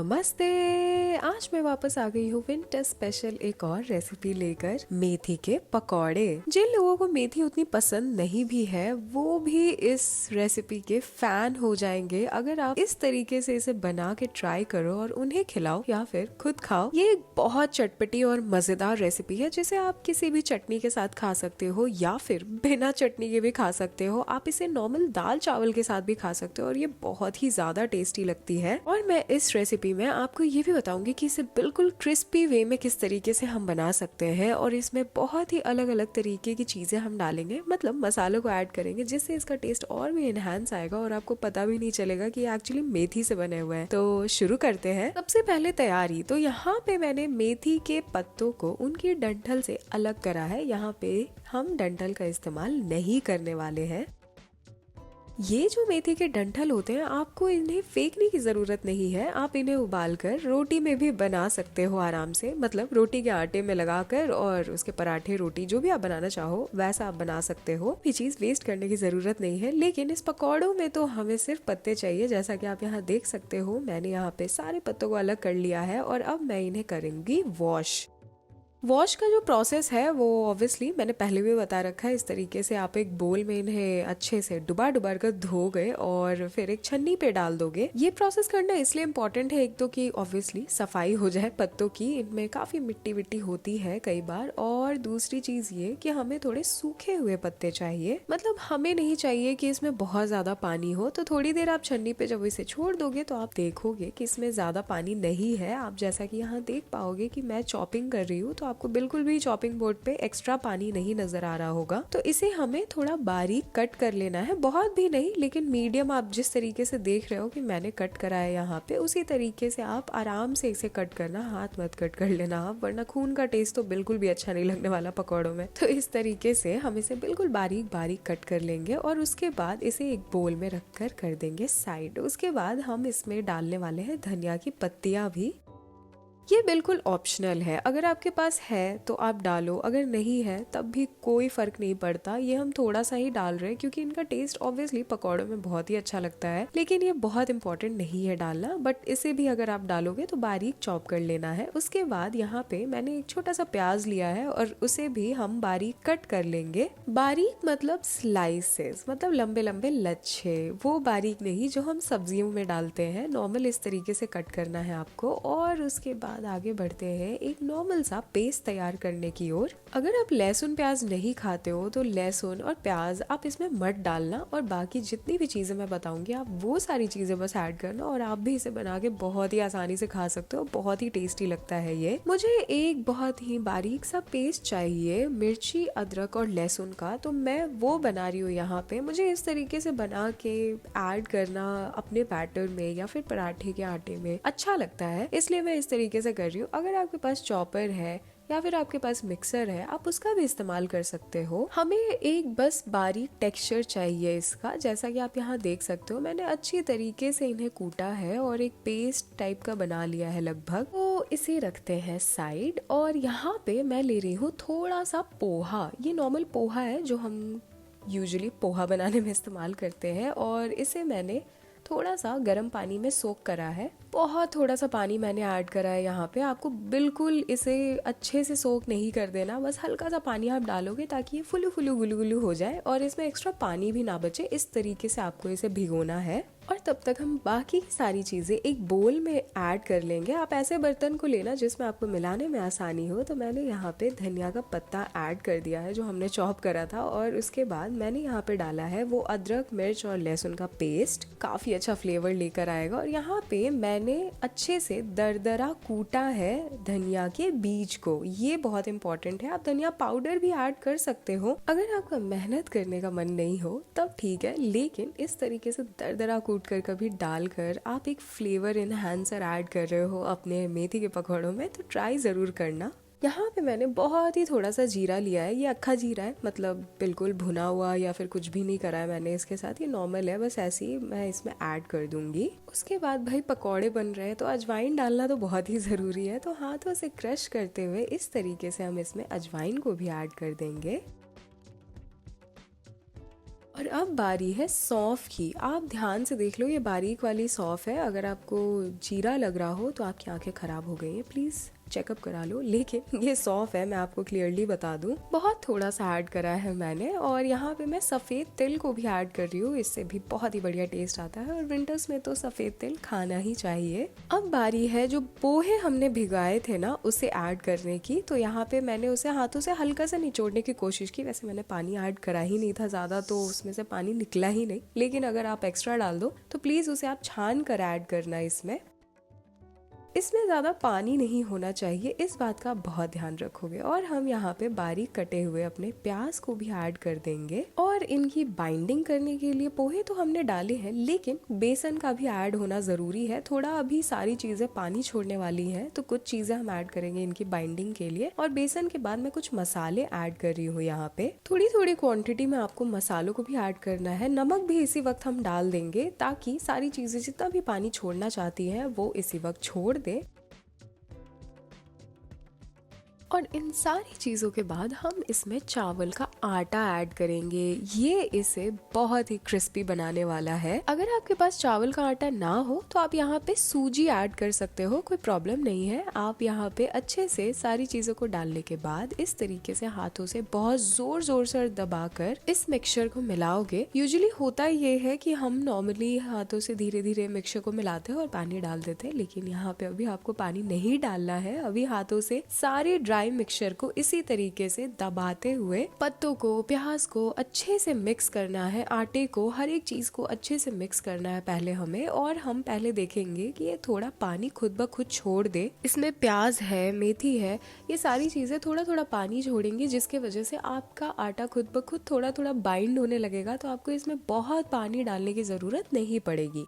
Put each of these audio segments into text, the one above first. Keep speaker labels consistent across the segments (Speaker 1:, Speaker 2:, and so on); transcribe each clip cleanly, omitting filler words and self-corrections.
Speaker 1: नमस्ते। आज मैं वापस आ गई हूँ विंटर स्पेशल एक और रेसिपी लेकर, मेथी के पकौड़े। जिन लोगों को मेथी उतनी पसंद नहीं भी है वो भी इस रेसिपी के फैन हो जाएंगे अगर आप इस तरीके से इसे बना के ट्राई करो और उन्हें खिलाओ या फिर खुद खाओ। ये एक बहुत चटपटी और मजेदार रेसिपी है जिसे आप किसी भी चटनी के साथ खा सकते हो या फिर बिना चटनी के भी खा सकते हो। आप इसे नॉर्मल दाल चावल के साथ भी खा सकते हो और ये बहुत ही ज्यादा टेस्टी लगती है। और मैं इस रेसिपी में आपको ये भी बताऊंगी कि इसे बिल्कुल क्रिस्पी वे में किस तरीके से हम बना सकते हैं और इसमें बहुत ही अलग अलग तरीके की चीजें हम डालेंगे, मतलब मसालों को ऐड करेंगे जिससे इसका टेस्ट और भी एनहांस आएगा और आपको पता भी नहीं चलेगा कि एक्चुअली मेथी से बने हुए हैं। तो शुरू करते हैं। सबसे पहले तैयारी, तो यहाँ पे मैंने मेथी के पत्तों को उनकी डंठल से अलग करा है। यहाँ पे हम डंठल का इस्तेमाल नहीं करने वाले हैं। ये जो मेथी के डंठल होते हैं आपको इन्हें फेंकने की जरूरत नहीं है। आप इन्हें उबालकर रोटी में भी बना सकते हो आराम से, मतलब रोटी के आटे में लगाकर और उसके पराठे, रोटी जो भी आप बनाना चाहो वैसा आप बना सकते हो। ये चीज वेस्ट करने की जरूरत नहीं है। लेकिन इस पकौड़ों में तो हमें सिर्फ पत्ते चाहिए। जैसा कि आप यहाँ देख सकते हो मैंने यहाँ पे सारे पत्तों को अलग कर लिया है और अब मैं इन्हें करूंगी वॉश का जो प्रोसेस है वो ऑब्वियसली मैंने पहले भी बता रखा है। इस तरीके से आप एक बोल में इन्हें अच्छे से डुबा कर धोगे और फिर एक छन्नी पे डाल दोगे। ये प्रोसेस करना इसलिए इम्पोर्टेंट है, एक तो कि ऑब्वियसली सफाई हो जाए पत्तों की, इनमें काफी मिट्टी विट्टी होती है कई बार। और दूसरी चीज ये कि हमें थोड़े सूखे हुए पत्ते चाहिए, मतलब हमें नहीं चाहिए कि इसमें बहुत ज्यादा पानी हो। तो थोड़ी देर आप छन्नी पे जब इसे छोड़ दोगे तो आप देखोगे कि इसमें ज्यादा पानी नहीं है। आप जैसा कि यहाँ देख पाओगे कि मैं चॉपिंग कर रही हूँ तो आपको बिल्कुल भी चॉपिंग बोर्ड पे एक्स्ट्रा पानी नहीं नजर आ रहा होगा। तो इसे हमें थोड़ा बारीक कट कर लेना है, बहुत भी नहीं लेकिन मीडियम। आप जिस तरीके से देख रहे हो कि मैंने कट करा है यहाँ पे, उसी तरीके से आप आराम से इसे कट करना, हाथ मत कट कर लेना आप, वरना खून का टेस्ट तो बिल्कुल भी अच्छा नहीं लगने वाला पकौड़ों में। तो इस तरीके से हम इसे बिल्कुल बारीक बारीक कट कर लेंगे और उसके बाद इसे एक बोल में रखकर कर देंगे साइड। उसके बाद हम इसमें डालने वाले हैं धनिया की पत्तियां भी। ये बिल्कुल ऑप्शनल है, अगर आपके पास है तो आप डालो, अगर नहीं है तब भी कोई फर्क नहीं पड़ता। ये हम थोड़ा सा ही डाल रहे हैं क्योंकि इनका टेस्ट ऑब्वियसली पकौड़ों में बहुत ही अच्छा लगता है, लेकिन ये बहुत इंपॉर्टेंट नहीं है डालना। बट इसे भी अगर आप डालोगे तो बारीक चॉप कर लेना है। उसके बाद यहाँ पे मैंने एक छोटा सा प्याज लिया है और उसे भी हम बारीक कट कर लेंगे। बारीक मतलब स्लाइसेस, मतलब लंबे लंबे लच्छे, वो बारीक नहीं जो हम सब्जियों में डालते हैं। नॉर्मल इस तरीके से कट करना है आपको। और उसके बाद आगे बढ़ते हैं एक नॉर्मल सा पेस्ट तैयार करने की ओर। अगर आप लहसुन प्याज नहीं खाते हो तो लहसुन और प्याज आप इसमें मत डालना और बाकी जितनी भी चीजें मैं बताऊंगी आप वो सारी चीजें बस ऐड करना और आप भी इसे बना के बहुत ही आसानी से खा सकते हो। बहुत ही टेस्टी लगता है ये। मुझे एक बहुत ही बारीक सा पेस्ट चाहिए मिर्ची, अदरक और लहसुन का, तो मैं वो बना रही हूँ यहाँ पे। मुझे इस तरीके से बना के ऐड करना अपने बैटर में या फिर पराठे के आटे में अच्छा लगता है, इसलिए मैं इस तरीके से कर रही हूँ। अगर आपके पास चॉपर है या फिर आपके पास मिक्सर है आप उसका भी इस्तेमाल कर सकते हो। हमें एक बस बारीक टेक्सचर चाहिए इसका। जैसा कि आप यहाँ देख सकते हो मैंने अच्छी तरीके से इन्हें कूटा है और एक पेस्ट टाइप का बना लिया है लगभग। तो इसे रखते हैं साइड। और यहाँ पे मैं ले रही हूँ थोड़ा सा पोहा। ये नॉर्मल पोहा है जो हम यूजुअली पोहा बनाने में इस्तेमाल करते हैं और इसे मैंने थोड़ा सा गर्म पानी में सोक करा है। बहुत थोड़ा सा पानी मैंने ऐड करा है यहाँ पे। आपको बिल्कुल इसे अच्छे से सोक नहीं कर देना, बस हल्का सा पानी आप डालोगे ताकि ये फुलू फुलू गुलू गुलू हो जाए और इसमें एक्स्ट्रा पानी भी ना बचे। इस तरीके से आपको इसे भिगोना है और तब तक हम बाकी की सारी चीजें एक बोल में ऐड कर लेंगे। आप ऐसे बर्तन को लेना जिसमें आपको मिलाने में आसानी हो। तो मैंने यहाँ पे धनिया का पत्ता ऐड कर दिया है जो हमने चॉप करा था और उसके बाद मैंने यहाँ पे डाला है वो अदरक, मिर्च और लहसुन का पेस्ट। काफी अच्छा फ्लेवर लेकर आएगा। और यहाँ पे मैंने अच्छे से दरदरा कूटा है धनिया के बीज को। ये बहुत इंपॉर्टेंट है। आप धनिया पाउडर भी ऐड कर सकते हो अगर आपका मेहनत करने का मन नहीं हो तब ठीक है, लेकिन इस तरीके से दरदरा कूट कर कभी डालकर आप एक फ्लेवर एनहांसर ऐड कर रहे हो अपने मेथी के पकौड़ों में तो ट्राई जरूर करना। यहाँ पे मैंने बहुत ही थोड़ा सा जीरा लिया है। ये अक्खा जीरा है, मतलब बिल्कुल भुना हुआ या फिर कुछ भी नहीं करा है मैंने इसके साथ। ये नॉर्मल है, बस ऐसे ही मैं इसमें ऐड कर दूंगी। उसके बाद भाई पकौड़े बन रहे हैं तो अजवाइन डालना तो बहुत ही जरूरी है। तो हाथों से क्रश करते हुए इस तरीके से हम इसमें अजवाइन को भी ऐड कर देंगे। और अब बारी है सौंफ की। आप ध्यान से देख लो, ये बारीक वाली सौंफ है। अगर आपको जीरा लग रहा हो तो आपकी आंखें खराब हो गई हैं, प्लीज चेकअप करा लो। लेकिन ये सौंफ है, मैं आपको क्लियरली बता दूं, बहुत थोड़ा सा ऐड करा है मैंने। और यहाँ पे मैं सफेद तिल को भी ऐड कर रही हूँ, इससे भी बहुत ही बढ़िया टेस्ट आता है। और विंटर्स में तो सफेद तिल खाना ही चाहिए। अब बारी है जो पोहे हमने भिगाए थे ना, उसे ऐड करने की। तो यहाँ पे मैंने उसे हाथों से हल्का सा निचोड़ने की कोशिश की। वैसे मैंने पानी ऐड करा ही नहीं था ज्यादा, तो उसमें से पानी निकला ही नहीं। लेकिन अगर आप एक्स्ट्रा डाल दो तो प्लीज उसे आप छान कर ऐड करना। इसमें ज्यादा पानी नहीं होना चाहिए, इस बात का बहुत ध्यान रखोगे। और हम यहाँ पे बारीक कटे हुए अपने प्याज को भी ऐड कर देंगे। और इनकी बाइंडिंग करने के लिए पोहे तो हमने डाले हैं, लेकिन बेसन का भी ऐड होना जरूरी है। थोड़ा अभी सारी चीजें पानी छोड़ने वाली हैं, तो कुछ चीजें हम ऐड करेंगे इनकी बाइंडिंग के लिए। और बेसन के बाद मैं कुछ मसाले ऐड कर रही हूँ यहाँ पे। थोड़ी थोड़ी क्वांटिटी में आपको मसालों को भी ऐड करना है। नमक भी इसी वक्त हम डाल देंगे, ताकि सारी चीजें जितना भी पानी छोड़ना चाहती हैं वो इसी वक्त छोड़ दे। और इन सारी चीज़ों के बाद हम इसमें चावल का आटा ऐड करेंगे। ये इसे बहुत ही क्रिस्पी बनाने वाला है। अगर आपके पास चावल का आटा ना हो तो आप यहाँ पे सूजी ऐड कर सकते हो, कोई प्रॉब्लम नहीं है। आप यहाँ पे अच्छे से सारी चीज़ों को डालने के बाद इस तरीके से हाथों से बहुत जोर जोर से दबाकर इस मिक्सचर को मिलाओगे। यूजुअली होता ये है कि हम नॉर्मली हाथों से धीरे धीरे मिक्सचर को मिलाते हैं और पानी डाल देते हैं, लेकिन यहाँ पे अभी आपको पानी नहीं डालना है। अभी हाथों से सारे ड्राई मिक्सचर को इसी तरीके से दबाते हुए पत्तों को, प्याज को अच्छे से मिक्स करना है। आटे को, हर एक चीज को अच्छे से मिक्स करना है पहले हमें। और हम पहले देखेंगे कि ये थोड़ा पानी खुद ब खुद छोड़ दे। इसमें प्याज है, मेथी है, ये सारी चीजें थोड़ा थोड़ा पानी छोड़ेंगी, जिसके वजह से आपका आटा खुद ब खुद थोड़ा थोड़ा बाइंड होने लगेगा। तो आपको इसमें बहुत पानी डालने की जरूरत नहीं पड़ेगी।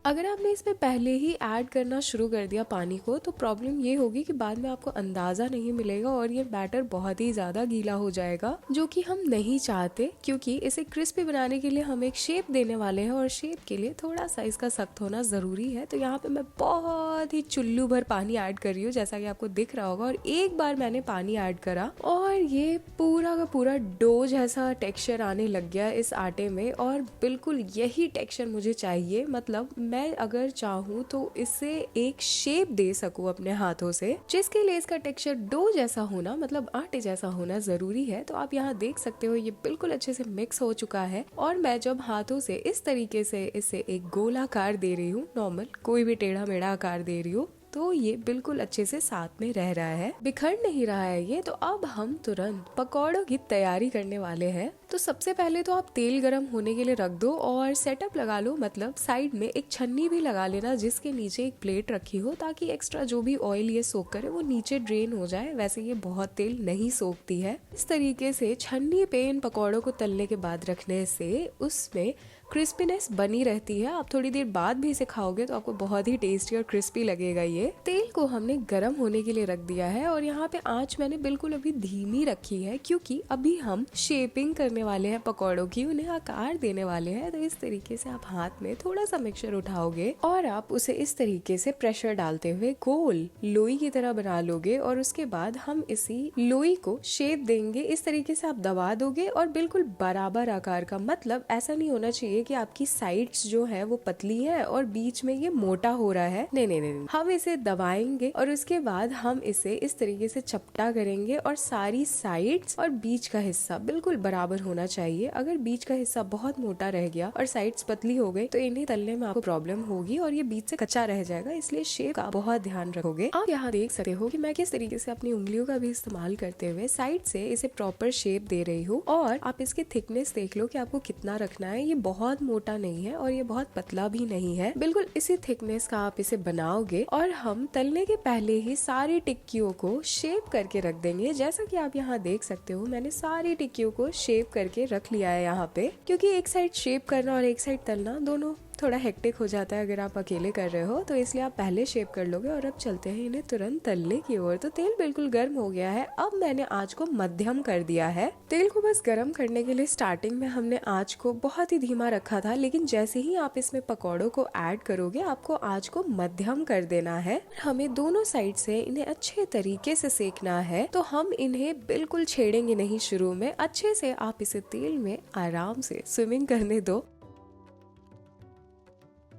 Speaker 1: अगर आपने इसमें पहले ही ऐड करना शुरू कर दिया पानी को, तो प्रॉब्लम ये होगी कि बाद में आपको अंदाजा नहीं मिलेगा और ये बैटर बहुत ही ज्यादा गीला हो जाएगा, जो कि हम नहीं चाहते। क्योंकि इसे क्रिस्पी बनाने के लिए हम एक शेप देने वाले हैं, और शेप के लिए थोड़ा सा इसका सख्त होना जरूरी है। तो यहाँ पे मैं बहुत ही चुल्लू भर पानी ऐड कर रही हूँ, जैसा कि आपको दिख रहा होगा। और एक बार मैंने पानी ऐड करा और ये पूरा का पूरा डो जैसा टेक्सचर आने लग गया इस आटे में। और बिल्कुल यही टेक्सचर मुझे चाहिए। मतलब मैं अगर चाहूँ तो इसे एक शेप दे सकूँ अपने हाथों से, जिसके लिए इसका टेक्सचर डो जैसा होना, मतलब आटे जैसा होना जरूरी है। तो आप यहाँ देख सकते हो ये बिल्कुल अच्छे से मिक्स हो चुका है। और मैं जब हाथों से इस तरीके से इसे एक गोलाकार दे रही हूँ, नॉर्मल कोई भी टेढ़ा मेढ़ा आकार दे रही हूँ, तो ये बिल्कुल अच्छे से साथ में रह रहा है, बिखर नहीं रहा है ये। तो अब हम तुरंत पकौड़ों की तैयारी करने वाले हैं। तो सबसे पहले तो आप तेल गरम होने के लिए रख दो और सेटअप लगा लो। मतलब साइड में एक छन्नी भी लगा लेना, जिसके नीचे एक प्लेट रखी हो, ताकि एक्स्ट्रा जो भी ऑयल ये सोक करे वो नीचे ड्रेन हो जाए। वैसे ये बहुत तेल नहीं सोखती है। इस तरीके से छन्नी पे इन पकौड़ों को तलने के बाद रखने से उसमें क्रिस्पीनेस बनी रहती है। आप थोड़ी देर बाद भी इसे खाओगे तो आपको बहुत ही टेस्टी और क्रिस्पी लगेगा। ये तेल को हमने गरम होने के लिए रख दिया है, और यहाँ पे आंच मैंने बिल्कुल अभी धीमी रखी है, क्योंकि अभी हम शेपिंग करने वाले हैं पकौड़ों की, उन्हें आकार देने वाले हैं। तो इस तरीके से आप हाथ में थोड़ा सा मिक्सचर उठाओगे और आप उसे इस तरीके से प्रेशर डालते हुए गोल लोई की तरह बना लोगे। और उसके बाद हम इसी लोई को शेप देंगे। इस तरीके से आप दबा दोगे और बिल्कुल बराबर आकार का। मतलब ऐसा नहीं होना चाहिए कि आपकी साइड्स जो है वो पतली है और बीच में ये मोटा हो रहा है। नहीं नहीं नहीं, हम इसे दबाएंगे और उसके बाद हम इसे इस तरीके से चपटा करेंगे, और सारी साइड्स और बीच का हिस्सा बिल्कुल बराबर होना चाहिए। अगर बीच का हिस्सा बहुत मोटा रह गया और साइड्स पतली हो गई तो इन्हें तलने में आपको प्रॉब्लम होगी और ये बीच से कच्चा रह जाएगा। इसलिए शेप का बहुत ध्यान रखोगे। आप यहाँ देख सकते हो कि मैं किस तरीके से अपनी उंगलियों का भी इस्तेमाल करते हुए साइड से इसे प्रॉपर शेप दे रही हूँ। और आप इसकी थिकनेस देख लो कि आपको कितना रखना है। ये बहुत मोटा नहीं है और ये बहुत पतला भी नहीं है, बिल्कुल इसी थिकनेस का आप इसे बनाओगे। और हम तलने के पहले ही सारी टिक्कियों को शेप करके रख देंगे। जैसा कि आप यहाँ देख सकते हो, मैंने सारी टिक्कियों को शेप करके रख लिया है यहाँ पे, क्योंकि एक साइड शेप करना और एक साइड तलना दोनों थोड़ा हेक्टिक हो जाता है अगर आप अकेले कर रहे हो, तो इसलिए आप पहले शेप कर लोगे। और अब चलते हैं इन्हें तुरंत तलने की ओर। तो तेल बिल्कुल गर्म हो गया है। अब मैंने आंच को मध्यम कर दिया है। तेल को बस गर्म करने के लिए स्टार्टिंग में हमने आंच को बहुत ही धीमा रखा था, लेकिन जैसे ही आप इसमें पकौड़ों को ऐड करोगे आपको आंच को मध्यम कर देना है। हमें दोनों साइड से इन्हें अच्छे तरीके से सेकना है। तो हम इन्हें बिल्कुल छेड़ेंगे नहीं शुरू में, अच्छे से आप इसे तेल में आराम से स्विमिंग करने दो।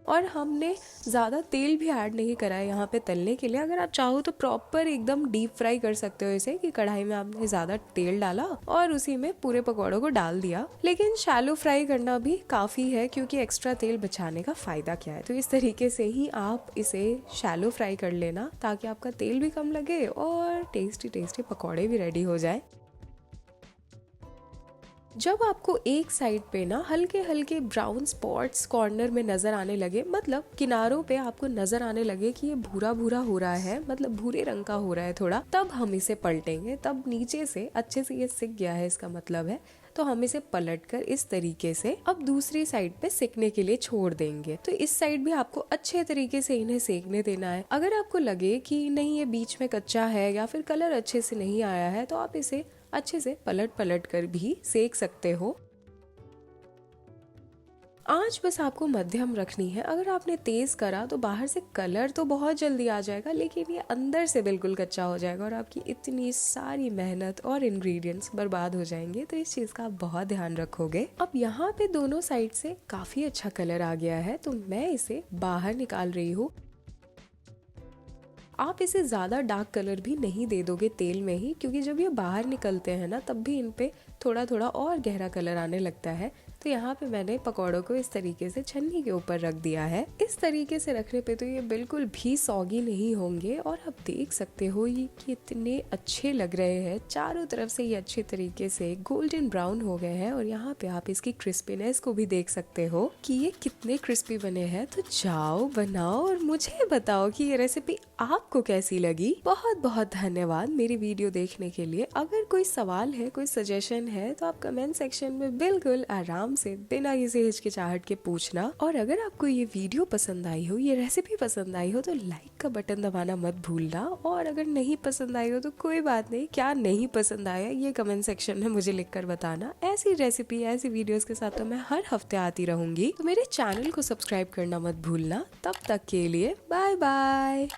Speaker 1: और हमने ज़्यादा तेल भी ऐड नहीं करा है यहाँ पे तलने के लिए। अगर आप चाहो तो प्रॉपर एकदम डीप फ्राई कर सकते हो इसे, कि कढ़ाई में आपने ज़्यादा तेल डाला और उसी में पूरे पकौड़ों को डाल दिया। लेकिन शैलो फ्राई करना भी काफ़ी है, क्योंकि एक्स्ट्रा तेल बचाने का फ़ायदा क्या है। तो इस तरीके से ही आप इसे शैलो फ्राई कर लेना, ताकि आपका तेल भी कम लगे और टेस्टी टेस्टी पकौड़े भी रेडी हो जाए। जब आपको एक साइड पे ना हल्के हल्के ब्राउन स्पॉट्स कॉर्नर में नजर आने लगे, मतलब किनारों पे आपको नजर आने लगे कि ये भूरा भूरा हो रहा है, मतलब भूरे रंग का हो रहा है थोड़ा, तब हम इसे पलटेंगे। तब नीचे से अच्छे से ये सिक गया है इसका मतलब है। तो हम इसे पलटकर इस तरीके से अब दूसरी साइड पे सेकने के लिए छोड़ देंगे। तो इस साइड भी आपको अच्छे तरीके से इन्हें सेकने देना है। अगर आपको लगे कि नहीं ये बीच में कच्चा है या फिर कलर अच्छे से नहीं आया है, तो आप इसे अच्छे से पलट पलट कर भी सेक सकते हो। आंच बस आपको मध्यम रखनी है। अगर आपने तेज करा तो बाहर से कलर तो बहुत जल्दी आ जाएगा, लेकिन ये अंदर से बिल्कुल कच्चा हो जाएगा और आपकी इतनी सारी मेहनत और इंग्रेडिएंट्स बर्बाद हो जाएंगे। तो इस चीज का आप बहुत ध्यान रखोगे। अब यहाँ पे दोनों साइड से काफी अच्छा कलर आ गया है, तो मैं इसे बाहर निकाल रही हूँ। आप इसे ज़्यादा डार्क कलर भी नहीं दे दोगे तेल में ही, क्योंकि जब ये बाहर निकलते हैं ना तब भी इन पे थोड़ा थोड़ा और गहरा कलर आने लगता है। तो यहाँ पे मैंने पकौड़ों को इस तरीके से छन्नी के ऊपर रख दिया है। इस तरीके से रखने पे तो ये बिल्कुल भी सॉगी नहीं होंगे। और आप देख सकते हो ये कितने अच्छे लग रहे हैं। चारों तरफ से ये अच्छे तरीके से गोल्डन ब्राउन हो गए हैं। और यहाँ पे आप इसकी क्रिस्पीनेस को भी देख सकते हो कि ये कितने क्रिस्पी बने हैं। तो जाओ बनाओ और मुझे बताओ कि ये रेसिपी आपको कैसी लगी। बहुत बहुत धन्यवाद मेरी वीडियो देखने के लिए। अगर कोई सवाल है, कोई सजेशन है, तो आप कमेंट सेक्शन में बिल्कुल आराम से बिना किसी हिचकिचाहट के पूछना। और अगर आपको ये वीडियो पसंद आई हो, ये रेसिपी पसंद आई हो, तो लाइक का बटन दबाना मत भूलना। और अगर नहीं पसंद आई हो तो कोई बात नहीं, क्या नहीं पसंद आया ये कमेंट सेक्शन में मुझे लिखकर बताना। ऐसी रेसिपी, ऐसी वीडियोस के साथ तो मैं हर हफ्ते आती रहूंगी। तो मेरे चैनल को सब्सक्राइब करना मत भूलना। तब तक के लिए बाय बाय।